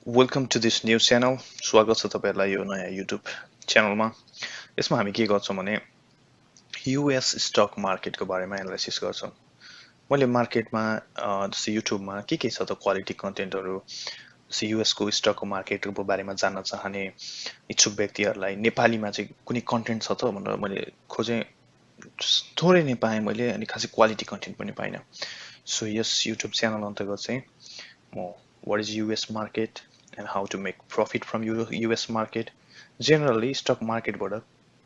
Welcome to this new channel. स्वागत छ तपाईँहरूलाई यो नयाँ युट्युब च्यानलमा। यसमा हामी के गर्छौँ भने युएस स्टक मार्केटको बारेमा एनालाइसिस गर्छौँ। मैले मार्केटमा जस्तै युट्युबमा के छ त क्वालिटी कन्टेन्टहरू, जस्तै युएसको स्टकको मार्केटको बारेमा जान्न चाहने इच्छुक व्यक्तिहरूलाई नेपालीमा चाहिँ कुनै कन्टेन्ट छ त भनेर मैले खोजेँ। थोरै नै पाएँ मैले, अनि खासै क्वालिटी कन्टेन्ट पनि पाइनँ। सो यस युट्युब च्यानल अन्तर्गत चाहिँ म what is US market and how to make profit from US market, generally stock market बाट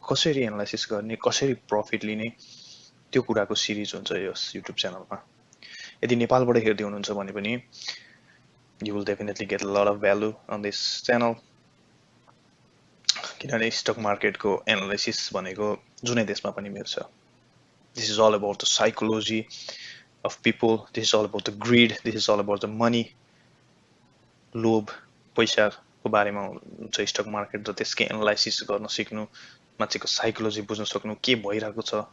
कसरी एनालाइसिस गर्ने, कसरी प्रफिट लिने, त्यो कुराको सिरिज हुन्छ यस युट्युब च्यानलमा। यदि नेपालबाट हेर्दै हुनुहुन्छ भने पनि you will definitely get a lot of value on this channel, किनभने स्टक मार्केटको एनालाइसिस भनेको जुनै देशमा पनि मिल्छ। This is all about the psychology of people, this is all about the greed, this is all about the money, लोभ पैसाको बारेमा हुन्छ स्टक मार्केट र त्यसकै एनालाइसिस गर्न सिक्नु, मान्छेको साइकोलोजी बुझ्न सक्नु, के भइरहेको छ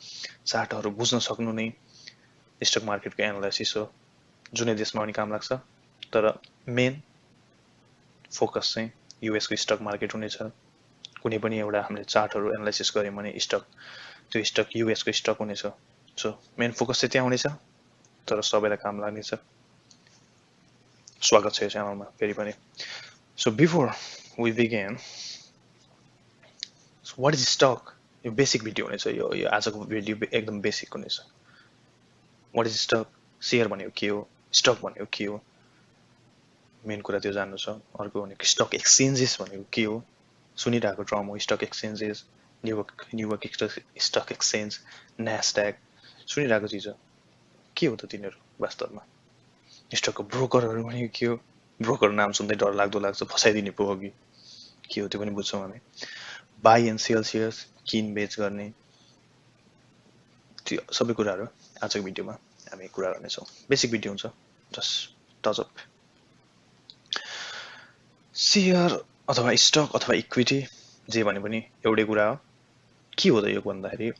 चार्टहरू बुझ्न सक्नु नै स्टक मार्केटको एनालाइसिस हो। जुनै देशमा पनि काम लाग्छ, तर मेन फोकस चाहिँ युएसको स्टक मार्केट हुनेछ। कुनै पनि एउटा हामीले चार्टहरू एनालाइसिस गऱ्यौँ भने त्यो स्टक युएसको स्टक हुनेछ। सो मेन फोकस चाहिँ त्यहाँ हुनेछ, तर सबैलाई काम लाग्नेछ। स्वागत छ यो च्यानलमा फेरि पनि। So before we begin, so what is stock? यो बेसिक भिडियो हुनेछ, यो आजको भिडियो एकदम बेसिक हुनेछ। What is stock? शेयर भनेको के हो, स्टक भनेको के हो, मेन कुरा त्यो जान्नु छ। अर्को भनेको स्टक एक्सचेन्जेस भनेको के हो, सुनिरहेको टर्म हो stock exchanges, New York stock exchange, Nasdaq, सुनिरहेको चिज हो। के हो त तिनीहरू वास्तवमा? स्टकको ब्रोकरहरू भनेको के हो? ब्रोकर नाम सुन्दै डर लाग्दो लाग्छ, फसाइदिने पो हो कि के हो त्यो पनि बुझ्छौँ हामी। बाई एन्ड सेल सेयर्स, किन बेच गर्ने, त्यो सबै कुराहरू आजको भिडियोमा हामी कुरा गर्नेछौँ। बेसिक भिडियो हुन्छ, जस्ट टच अप। सेयर अथवा स्टक अथवा इक्विटी जे भने पनि एउटै कुरा हो। के हो त यो भन्दाखेरि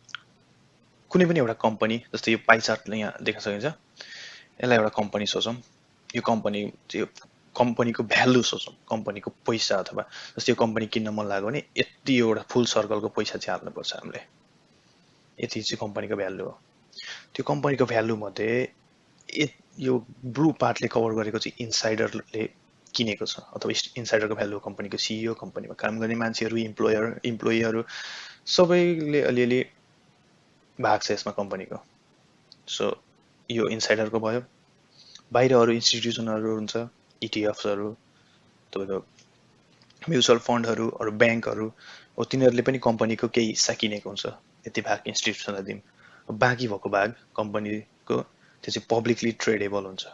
कुनै पनि एउटा कम्पनी, जस्तै यो पाइ चार्टले यहाँ देख्न सकिन्छ, यसलाई एउटा कम्पनी सोचौँ। यो कम्पनीको भ्यालु सोचौँ, कम्पनीको पैसा, अथवा जस्तै यो कम्पनी किन्न मन लाग्यो भने यति एउटा फुल सर्कलको पैसा चाहिँ हाल्नुपर्छ हामीले, यति चाहिँ कम्पनीको भ्यालु हो। त्यो कम्पनीको भ्यालु मध्ये यो ब्लू पार्टले कभर गरेको चाहिँ इनसाइडरले किनेको छ, अथवा इनसाइडरको भ्यालु कम्पनीको सिइओ, कम्पनीमा काम गर्ने मान्छेहरू, इम्प्लोइहरू सबैले अलिअलि भाग छ यसमा कम्पनीको। सो यो इनसाइडरको भयो। बाहिर अरू इन्स्टिट्युसनहरू हुन्छ, इटिएफ्सहरू, तपाईँको म्युचुअल फन्डहरू, अरू ब्याङ्कहरू हो, तिनीहरूले पनि कम्पनीको केही हिस्सा किनेको हुन्छ, यति भाग इन्स्टिट्युसनलाई दिउँ। बाँकी भएको भाग कम्पनीको त्यो चाहिँ पब्लिकली ट्रेडेबल हुन्छ,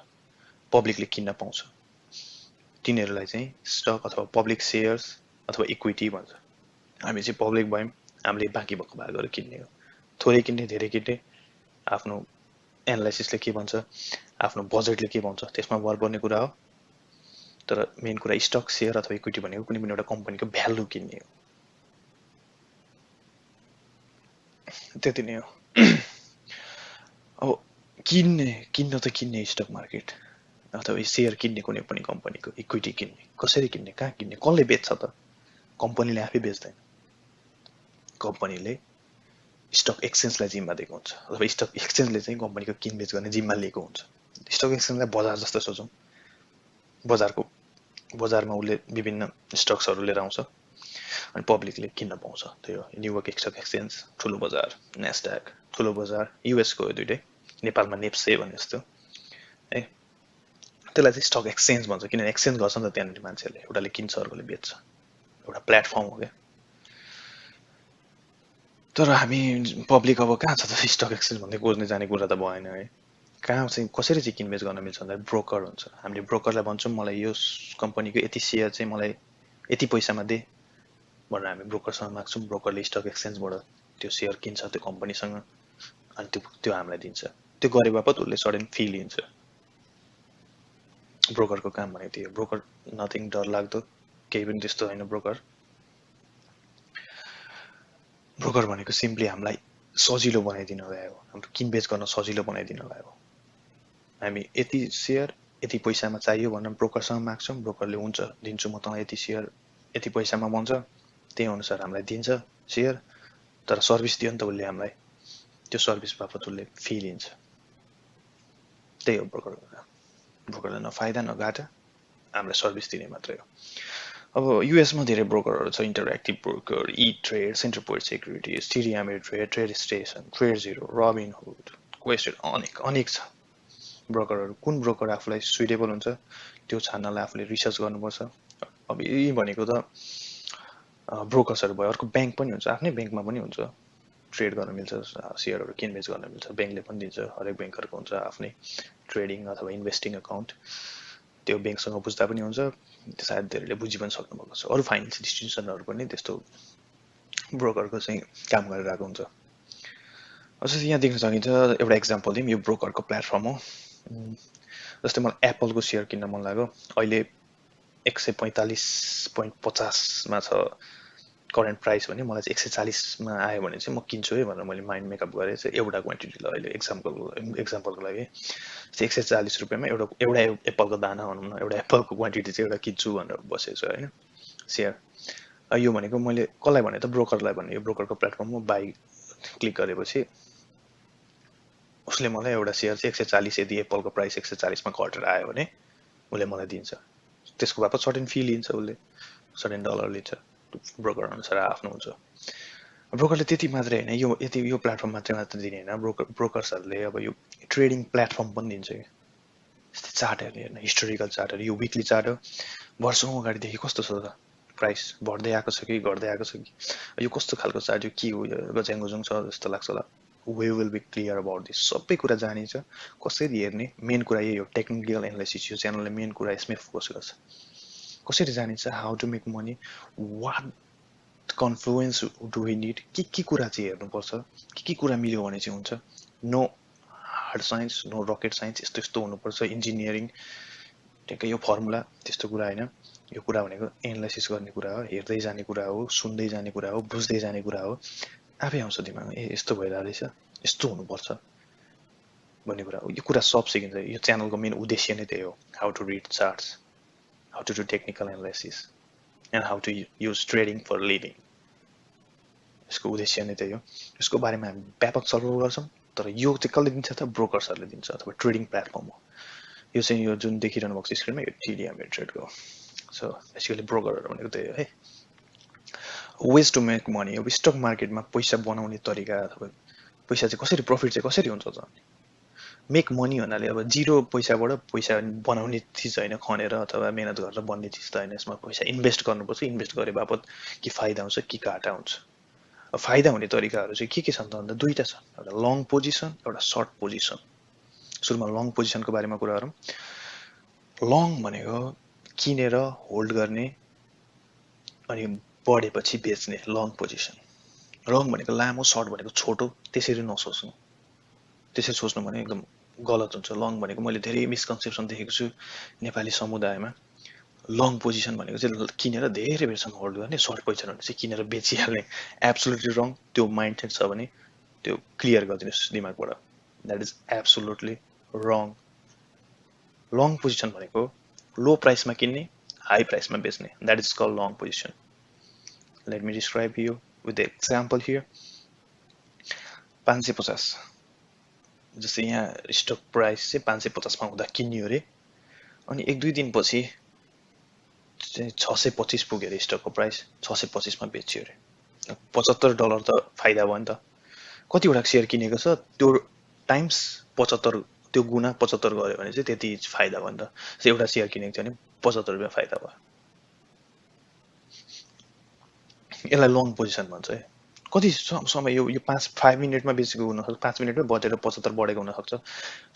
पब्लिकले किन्न पाउँछ। तिनीहरूलाई चाहिँ स्टक अथवा पब्लिक सेयर्स अथवा इक्विटी भन्छ। हामी चाहिँ पब्लिक भयौँ, हामीले बाँकी भएको भागहरू किन्ने हो। थोरै किन्ने, धेरै किन्ने, आफ्नो एनालाइसिसले के भन्छ, आफ्नो बजेटले के भन्छ त्यसमा भर पर्ने कुरा हो। तर मेन कुरा स्टक, सेयर अथवा इक्विटी भनेको कुनै पनि एउटा कम्पनीको भ्यालु किन्ने हो, त्यति नै हो। अब किन्न त किन्ने स्टक मार्केट अथवा सेयर किन्ने कुनै पनि कम्पनीको, इक्विटी किन्ने, कसरी किन्ने, कहाँ किन्ने, कसले बेच्छ त? कम्पनीले आफै बेच्दैन, कम्पनीले स्टक एक्सचेन्जलाई जिम्मा दिएको हुन्छ, अथवा स्टक एक्सचेन्जले चाहिँ कम्पनीको किनबेच गर्ने जिम्मा लिएको हुन्छ। स्टक एक्सचेन्जलाई बजार जस्तो सोचौँ, बजारमा उसले विभिन्न स्टक्सहरू लिएर आउँछ अनि पब्लिकले किन्न पाउँछ। त्यो न्युयोर्क स्टक एक्सचेन्ज ठुलो बजार, न्यासड्याक ठुलो बजार, युएसको दुइटै, नेपालमा नेप्से भने जस्तो है। त्यसलाई चाहिँ स्टक एक्सचेन्ज भन्छ, किनभने एक्सचेन्ज गर्छ नि त त्यहाँनिर मान्छेहरूले, एउटाले किन्छ अर्कोले बेच्छ, एउटा प्लेटफर्म हो क्या। तर हामी पब्लिक अब कहाँ छ त स्टक एक्सचेन्ज भन्दै खोज्ने जाने कुरा त भएन है। कहाँ चाहिँ कसरी चाहिँ किनबेच गर्न मिल्छ भन्दा ब्रोकर हुन्छ। हामीले ब्रोकरलाई भन्छौँ मलाई यो कम्पनीको यति सेयर चाहिँ मलाई यति पैसामा दे भनेर हामी ब्रोकरसँग माग्छौँ। ब्रोकरले स्टक एक्सचेन्जबाट त्यो सेयर किन्छ त्यो कम्पनीसँग, अनि त्यो हामीलाई दिन्छ। त्यो गरे बापत उसले सडन फी लिन्छ। ब्रोकरको काम भनेको त्यो। ब्रोकर नथिङ डर लाग्दो केही पनि त्यस्तो होइन। ब्रोकर भनेको सिम्पली हामीलाई सजिलो बनाइदिन गएको, हाम्रो किनबेच गर्न सजिलो बनाइदिन गएको। हामी यति सेयर यति पैसामा चाहियो भनेर ब्रोकरसँग माग्छौँ, ब्रोकरले हुन्छ दिन्छु म तँलाई यति सेयर यति पैसामा भन्छ, त्यही अनुसार हामीलाई दिन्छ सेयर, तर सर्भिस दियो नि त उसले हामीलाई, त्यो सर्भिस बापत उसले फी लिन्छ। त्यही हो ब्रोकरले न फाइदा न घाटा, हामीलाई सर्भिस दिने मात्रै हो। अब युएसमा धेरै ब्रोकरहरू छ, Interactive broker, E Trade, Center Point Securities, TD Ameritrade, TradeStation, TradeZero, Robinhood, Questrade, अनेक छ ब्रोकरहरू। कुन ब्रोकर आफूलाई सुइटेबल हुन्छ त्यो छान्नलाई आफूले रिसर्च गर्नुपर्छ। अब यी भनेको त ब्रोकर्सहरू भयो, अर्को ब्याङ्क पनि हुन्छ, आफ्नै ब्याङ्कमा पनि हुन्छ, ट्रेड गर्न मिल्छ, सेयरहरू किनबेच गर्न मिल्छ, ब्याङ्कले पनि दिन्छ, हरेक ब्याङ्कहरूको हुन्छ आफ्नै ट्रेडिङ अथवा इन्भेस्टिङ अकाउन्ट, त्यो ब्याङ्कसँग बुझ्दा पनि हुन्छ, सायद धेरैले बुझि पनि सक्नुभएको छ। अरू फाइनेन्सियल इन्स्टिट्युसनहरू पनि त्यस्तो ब्रोकरको चाहिँ काम गरिरहेको हुन्छ। जस्तै यहाँ देख्न सकिन्छ, एउटा इक्जाम्पल दिउँ, यो ब्रोकरको प्लेटफर्म हो। जस्तै मलाई एप्पलको सेयर किन्न मन लाग्यो, अहिले 145.50 मा छ करेन्ट प्राइस भने, मलाई चाहिँ 140 मा आयो भने चाहिँ म किन्छु है भनेर मैले माइन्ड मेकअप गरेँ चाहिँ एउटा क्वान्टिटीलाई अहिले एक्जाम्पलको लागि 140 रुपियाँमा एउटा एप्पलको दाना भनौँ न, एउटा एप्पलको क्वान्टिटी चाहिँ एउटा किन्छु भनेर बसेको छु होइन सेयर। यो भनेको मैले कसलाई भने त ब्रोकरलाई भने, यो ब्रोकरको प्लेटफर्ममा बाई क्लिक गरेपछि उसले मलाई एउटा सेयर चाहिँ 140, यदि एप्पलको प्राइस 140 मा घटेर आयो भने उसले मलाई दिन्छ, त्यसको बापत सर्टेन फी लिन्छ, उसले सर्टेन डलर लिन्छ, ब्रोकर अनुसार आफ्नो हुन्छ। ब्रोकरले त्यति मात्रै होइन, यो प्लेटफर्म मात्र दिने होइन, ब्रोकर्सहरूले अब यो ट्रेडिङ प्लेटफर्म पनि दिन्छ कि, यस्तै चार्टहरू हेर्न, हिस्टोरिकल चार्टहरू, यो विकली चार्ट हो, वर्षौँ अगाडिदेखि कस्तो छ त प्राइस, बढ्दै आएको छ कि घट्दै आएको छ कि, यो कस्तो खालको चार्ट, यो के हो, गज्याङगुजुङ छ जस्तो लाग्छ होला। We will be clear about this, सबै कुरा जानिन्छ, कसरी हेर्ने, मेन कुरा यही हो, टेक्निकल एनालाइसिस, यो च्यानलले मेन कुरा यसमै फोकस गर्छ, कसरी जानिन्छ, how to make money, what confluence do we need, के कुरा चाहिँ हेर्नुपर्छ, के कुरा मिल्यो भने चाहिँ हुन्छ, no hard science, no rocket science, यस्तो यस्तो हुनुपर्छ, इन्जिनियरिङ ठ्याक्कै यो फर्मुला त्यस्तो कुरा होइन, यो कुरा भनेको एनालाइसिस गर्ने कुरा हो, हेर्दै जाने कुरा हो, सुन्दै जाने कुरा हो, बुझ्दै जाने कुरा हो, आफै आउँछ दिमागमा, यस्तो भइरहेको रहेछ, यस्तो हुनुपर्छ भन्ने कुरा हो। यो कुरा सब सिकिन्छ, यो च्यानलको मेन उद्देश्य नै त्यही हो, how to read charts, how to do technical analysis and how to use trading for living, यसको उद्देश्य नै त्यही हो। यसको बारेमा हामी व्यापक छलफल गर्छौँ, तर यो चाहिँ कसले दिन्छ त, ब्रोकर्सहरूले दिन्छ, अथवा ट्रेडिङ प्लेटफर्म हो। यो चाहिँ यो जुन देखिरहनु भएको छ स्क्रिनमा, यो टिडी अमेरिट्रेडको हो। सो बेसिकली ब्रोकरहरू भनेको त्यही हो है। वेज टु मेक मनी, अब स्टक मार्केटमा पैसा बनाउने तरिका, अथवा पैसा चाहिँ कसरी, प्रफिट चाहिँ कसरी हुन्छ त, मेक मनी भन्नाले अब जिरो पैसाबाट पैसा बनाउने चिज होइन, खनेर अथवा मेहनत गरेर बन्ने चिज त होइन, यसमा पैसा इन्भेस्ट गर्नुपर्छ, इन्भेस्ट गरे बापत कि फाइदा हुन्छ कि घाटा हुन्छ। फाइदा हुने तरिकाहरू चाहिँ के छन् त भन्दा दुईवटा छ, एउटा लङ पोजिसन, एउटा सर्ट पोजिसन। सुरुमा लङ पोजिसनको बारेमा कुरा गरौँ। लङ भनेको किनेर होल्ड गर्ने अनि बढेपछि बेच्ने, लङ पोजिसन। लङ भनेको लामो, सर्ट भनेको छोटो, त्यसरी नसोच्नु, त्यसरी सोच्नु भने एकदम गलत हुन्छ। लङ भनेको मैले धेरै मिसकन्सेप्सन देखेको छु नेपाली समुदायमा, लङ पोजिसन भनेको चाहिँ किनेर धेरै बेरसम्म होल्ड गर्ने, सर्ट पोजिसन भने चाहिँ किनेर बेचिहाल्ने, एब्सोल्युटली रङ। त्यो माइन्डसेट छ भने त्यो क्लियर गरिदिनुहोस् दिमागबाट, that is absolutely wrong. Long position भनेको लो प्राइसमा किन्ने, हाई प्राइसमा बेच्ने, that is called long position. Let me describe you with the example here. 550, जस्तै यहाँ स्टक प्राइस चाहिँ 550 मा हुँदा किन्यो अरे, अनि 1-2 दिनपछि चाहिँ 625 पुग्यो अरे स्टकको प्राइस, 625 मा बेच्यो अरे, $75 त फाइदा भयो नि त। कतिवटा सेयर किनेको छ, त्यो टाइम्स 75, त्यो गुणा 75 गर्यो भने चाहिँ त्यति फाइदा भयो नि त। एउटा सेयर किनेको थियो भने 75 रुपियाँ फाइदा भयो, यसलाई लङ पोजिसन भन्छ है। कति समय यो 5 मिनटमा बेचेको हुनसक्छ, 5 मिनटमै बजेर 75 बढेको हुनसक्छ,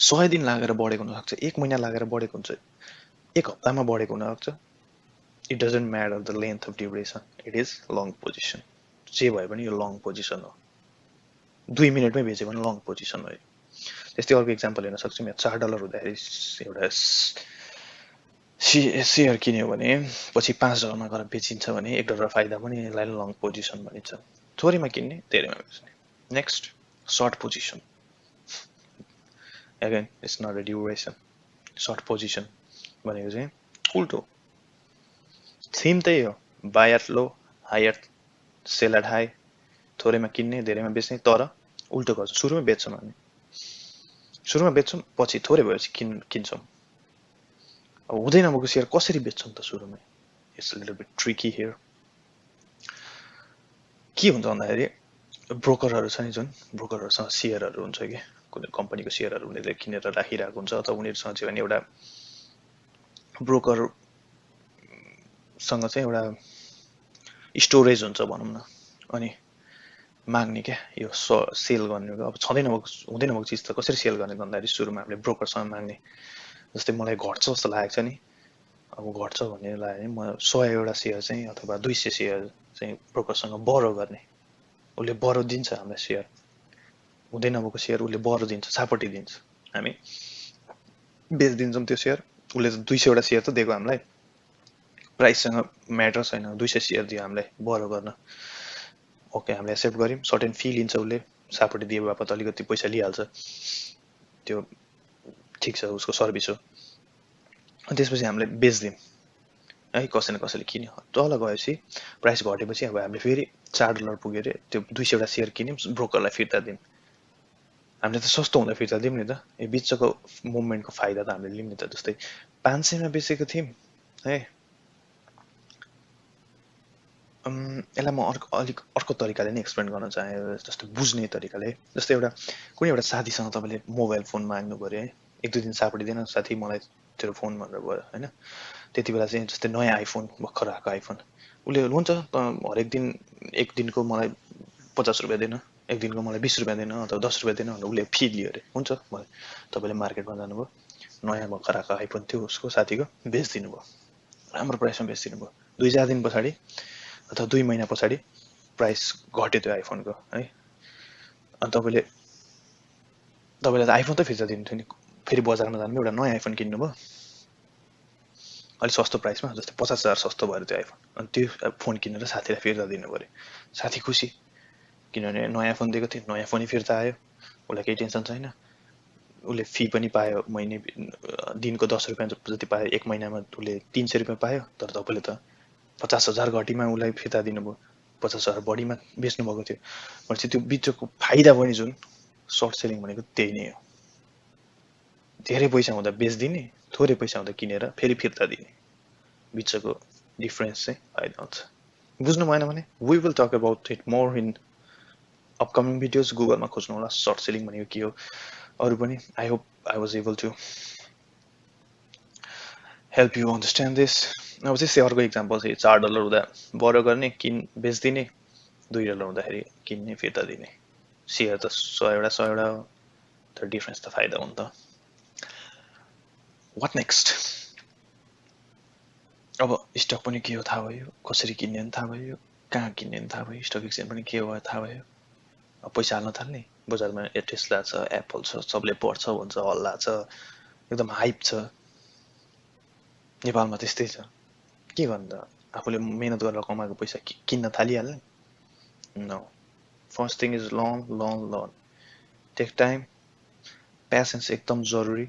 100 दिन लागेर बढेको हुनसक्छ, 1 महिना लागेर बढेको हुन्छ, 1 हप्तामा बढेको हुनसक्छ। It doesn't matter the length of duration, it is long position. जे भए पनि यो लङ पोजिसन हो, 2 मिनटमै बेच्यो भने लङ पोजिसन हो। त्यस्तै अर्को इक्जाम्पल हेर्न सक्छौँ, यहाँ $4 हुँदाखेरि एउटा सेयर किन्यो भने पछि $5 मा गएर बेचिन्छ भने $1 फाइदा पनि, यसलाई लङ पोजिसन भनिन्छ। थोरैमा किन्ने, धेरैमा बेच्ने। Next, short position. Again it's not a duration, short position भनेको चाहिँ उल्टो थीम त्यही हो buy at low high at sell at high थोरैमा किन्ने धेरैमा बेच्ने तर उल्टो गर्छ सुरुमा बेच्छौँ हामी सुरुमा बेच्छौँ पछि थोरै भएपछि किन्छौँ अब हुँदै नभएको सेयर कसरी बेच्छौँ त सुरुमै it's little beet tricky here के हुन्छ भन्दाखेरि ब्रोकरहरू छ नि जुन ब्रोकरहरूसँग सेयरहरू हुन्छ कि कुनै कम्पनीको सेयरहरू उनीहरूले किनेर राखिरहेको हुन्छ अथवा उनीहरूसँग चाहिँ भने एउटा ब्रोकरसँग चाहिँ एउटा स्टोरेज हुन्छ भनौँ न अनि माग्ने क्या यो सेल गर्ने अब छँदैन भएको हुँदैन भएको चिज त कसरी सेल गर्ने भन्दाखेरि सुरुमा हामीले ब्रोकरसँग माग्ने जस्तै मलाई घट्छ जस्तो लागेको छ नि अब घट्छ भन्ने लाग्यो भने म 100 सेयर चाहिँ अथवा 200 सेयर चाहिँ ब्रोकरसँग बरो गर्ने उसले बरो दिन्छ हामीलाई सेयर हुँदै नभएको सेयर उसले बरो दिन्छ छापटी दिन्छ हामी बेचिदिन्छौँ त्यो सेयर उसले 200 सेयर त दिएको हामीलाई प्राइससँग म्याटर छैन 200 सेयर दियो हामीलाई बरो गर्न ओके हामीले एक्सेप्ट गऱ्यौँ सर्टेन फी लिन्छ उसले छापटी दिए बापत अलिकति पैसा लिइहाल्छ त्यो ठिक छ उसको सर्भिस हो त्यसपछि हामीले बेच्दियौँ है कसै न कसैले किन्यो तल गएपछि प्राइस घटेपछि अब हामीले फेरि $4 पुग्यो अरे त्यो 200 सेयर किन्यौँ ब्रोकरलाई फिर्ता दियौँ हामीले त सस्तो हुँदा फिर्ता दियौँ नि त यो बिचको मुभमेन्टको फाइदा त हामीले लियौँ नि त जस्तै 500 मा बेचेको थियौँ है यसलाई म अर्को तरिकाले नै एक्सप्लेन गर्न चाहे जस्तो बुझ्ने तरिकाले जस्तै एउटा कुनै एउटा साथीसँग तपाईँले मोबाइल फोन माग्नु पर्यो है 1-2 दिन सापडी दिएन साथी मलाई तेरो फोन भनेर भयो हैन त्यति बेला चाहिँ जस्तै नयाँ आइफोन भर्खर आएको आइफोन उसले हुन्छ त हरेक दिन एक दिनको मलाई 50 रुपैयाँ देन एक दिनको मलाई 20 रुपैयाँ देन अथवा 10 रुपैयाँ देन भनेर उसले फी लियो अरे हुन्छ मलाई तपाईँले मार्केटमा जानुभयो नयाँ भर्खर आएको आइफोन थियो उसको साथीको बेचिदिनु भयो राम्रो प्राइसमा बेचिदिनु भयो 2-4 दिन पछाडि अथवा 2 महिना पछाडि प्राइस घट्यो त्यो आइफोनको है अनि तपाईँले त आइफोन त फिर्ता दिनु थियो नि फेरि बजारमा जानुभयो एउटा नयाँ आइफोन किन्नुभयो अलिक सस्तो प्राइसमा जस्तै 50,000 सस्तो भयो त्यो आइफोन अनि त्यो फोन किनेर साथीलाई फिर्ता दिनु पर्यो साथी खुसी किनभने नयाँ फोन दिएको थियो नयाँ फोनै फिर्ता आयो उसलाई केही टेन्सन छैन उसले फी पनि पायो महिने दिनको 10 रुपैयाँ जति पायो एक महिनामा उसले 300 रुपैयाँ पायो तर तपाईँले त 50,000 घटीमा उसलाई फिर्ता दिनुभयो 50,000 बढीमा बेच्नु भएको थियो भनेपछि त्यो बिचको फाइदा पनि जुन सर्ट सेलिङ भनेको त्यही नै हो धेरै पैसा हुँदा बेच्दिने थोरै पैसा हुँदा किनेर फेरि फिर्ता दिने बिचको डिफरेन्स चाहिँ फाइदा हुन्छ बुझ्नु भएन भने we will talk about it more in upcoming videos गुगलमा खोज्नु होला सर्ट सेलिङ भनेको के हो अरू पनि I hope I was able to help you understand this अब चाहिँ अर्को इक्जाम्पल चाहिँ $4 हुँदा बरो गर्ने बेच्दिने $2 हुँदाखेरि किन्ने फिर्ता दिने सेयर त 100 हो तर डिफरेन्स त फाइदा हो नि त वाट नेक्स्ट अब स्टक पनि के हो थाहा भयो कसरी किन्ने पनि थाहा भयो कहाँ किन्ने पनि थाहा भयो स्टक एक्सचेन्ज पनि के हो थाहा भयो अब पैसा हाल्न थाल्ने बजारमा टेस्ला छ एप्पल छ सबले पढ्छ भन्छ हल्ला छ एकदम हाइप छ नेपालमा त्यस्तै छ के गर्नु त आफूले मेहनत गरेर कमाएको पैसा किन्न थालिहाल्ने no first thing is learn take time patience एकदम जरुरी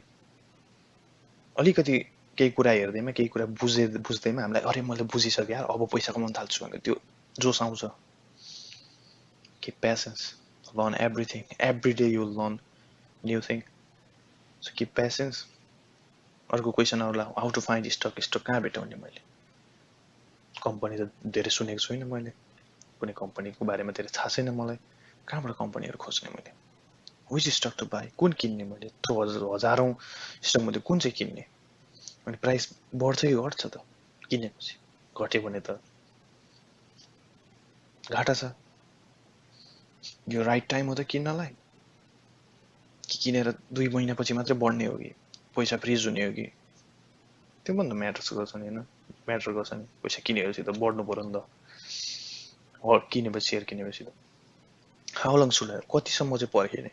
अलिकति केही कुरा हेर्दैमा केही कुरा बुझ्दैमा हामीलाई अरे मैले बुझिसकेँ यार अब पैसा कमाउन थाल्छु भनेर त्यो जोस आउँछ कि patience learn everything every day you learn new thing so keep patience अर्को क्वेसन आउला हाउ टु फाइन्ड स्टक कहाँ भेटाउने मैले कम्पनी त धेरै सुनेको छुइनँ मैले कुनै कम्पनीको बारेमा धेरै थाहा छैन मलाई कहाँबाट कम्पनीहरू खोज्ने मैले विच स्टक टु बाई कुन किन्ने मैले त्यो हजारौँ स्टक मध्ये कुन चाहिँ किन्ने अनि प्राइस बढ्छ कि घट्छ त किनेपछि घट्यो भने त घाटा छ यो राइट टाइम हो त किन्नलाई कि किनेर 2 महिनापछि मात्रै बढ्ने हो कि पैसा फ्रिज हुने हो कि त्यो पनि त म्याटर गर्छ नि होइन म्याटर गर्छ नि पैसा किनेपछि त बढ्नु पर्यो नि त किनेपछि सेयर किनेपछि त हाउ लङ सुड कतिसम्म चाहिँ पर्खिने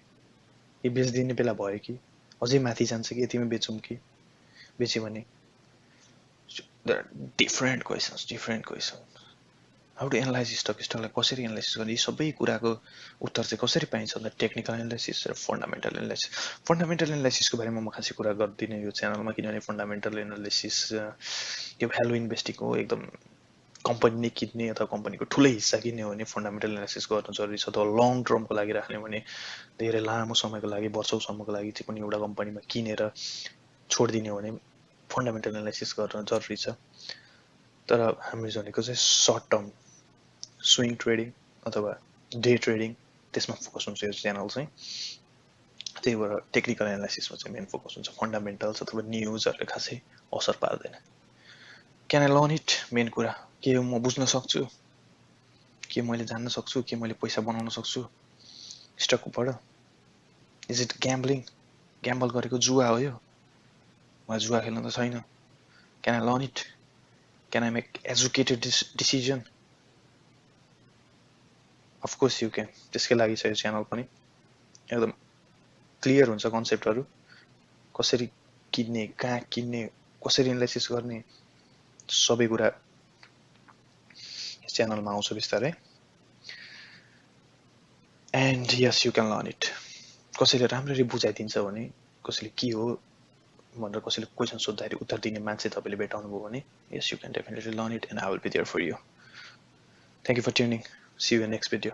यो बेच्दिने बेला भयो कि अझै माथि जान्छ कि यतिमै बेचौँ कि बेच्यो भने different questions how to analyse स्टकलाई कसरी एनालाइसिस गर्ने, यी सबै कुराको उत्तर चाहिँ कसरी पाइन्छ भन्दा टेक्निकल एनालाइसिस र फन्डामेन्टल एनालाइसिस। फन्डामेन्टल एनालाइसिसको बारेमा म खासै कुरा गर्दिनँ यो च्यानलमा, किनभने फन्डामेन्टल एनालाइसिस यो भ्यालु इन्भेस्टिङ हो। एकदम कम्पनी नै किन्ने अथवा कम्पनीको ठुलै हिस्सा किन्ने हो भने फन्डामेन्टल एनालाइसिस गर्न जरुरी छ। अथवा लङ टर्मको लागि राख्ने भने धेरै लामो समयको लागि वर्षौसम्मको लागि चाहिँ पनि एउटा कम्पनीमा किनेर छोडिदिने हो भने फन्डामेन्टल एनालाइसिस गर्न जरुरी छ। तर हामी भनेको चाहिँ सर्ट टर्म स्विङ ट्रेडिङ अथवा डे ट्रेडिङ, त्यसमा फोकस हुन्छ यो च्यानल चाहिँ। त्यही भएर टेक्निकल एनालाइसिसमा चाहिँ मेन फोकस हुन्छ। फन्डामेन्टल्स अथवा न्युजहरूले खासै असर पार्दैन। Can I learn it, main कुरा के हो, म बुझ्न सक्छु, के मैले जान्न सक्छु, के मैले पैसा बनाउन सक्छु स्टकबाट। इज इट ग्याम्बलिङ, ग्याम्बल गरेको जुवा हो यो, मलाई जुवा खेल्न त छैन। Can I learn it, can I make educated decision, of course you can. त्यसकै लागि छ यो च्यानल पनि। एकदम क्लियर हुन्छ कन्सेप्टहरू, कसरी किन्ने, कहाँ किन्ने, कसरी एनालाइसिस गर्ने, सबै कुरा च्यानलमा आउँछ बिस्तारै। And yes you can learn it. कसैले राम्ररी बुझाइदिन्छ भने, कसैले के हो भनेर कसैले क्वेसन सोद्धाखेरि उत्तर दिने मान्छे तपाईँले भेटाउनु भयो भने, yes you can definitely learn it and I will be there for you. Thank you for tuning, see you in next video.